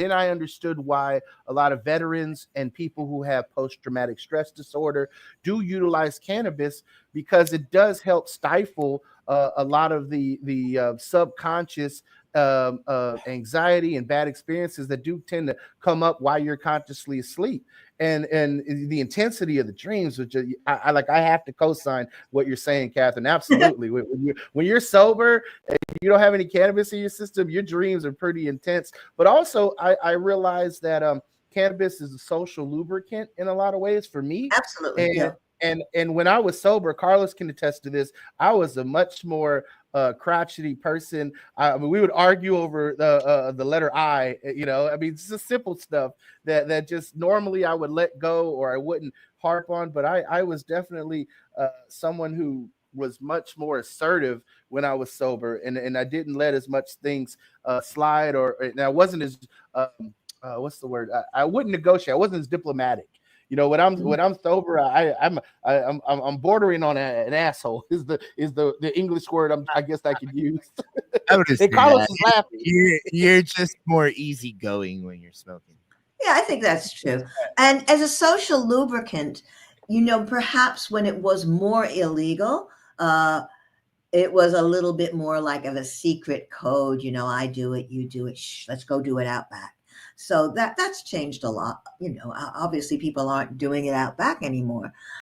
then I understood why a lot of veterans and people who have post-traumatic stress disorder do utilize cannabis, because it does help stifle a lot of the subconscious anxiety and bad experiences that do tend to come up while you're consciously asleep. And the intensity of the dreams, which I have to co-sign what you're saying, Catherine. Absolutely. When you're sober and you don't have any cannabis in your system, your dreams are pretty intense. But also, I realized that cannabis is a social lubricant in a lot of ways for me. Absolutely. And Yeah. and when I was sober, Carlos can attest to this, I was a much more crotchety person. I mean, we would argue over the letter I. I mean, it's just simple stuff that just normally I would let go or I wouldn't harp on. But I was definitely someone who was much more assertive when I was sober, and I didn't let as much things slide, and I wasn't as what's the word? I wouldn't negotiate. I wasn't as diplomatic. When I'm sober, I'm bordering on an asshole. Is the English word I guess I could use. I would just And say Carlos that is laughing. you're just more easygoing when you're smoking. Yeah, I think that's true. And as a social lubricant, perhaps when it was more illegal, it was a little bit more like of a secret code. I do it, you do it. Shh, let's go do it out back. So that's changed a lot. Obviously people aren't doing it out back anymore.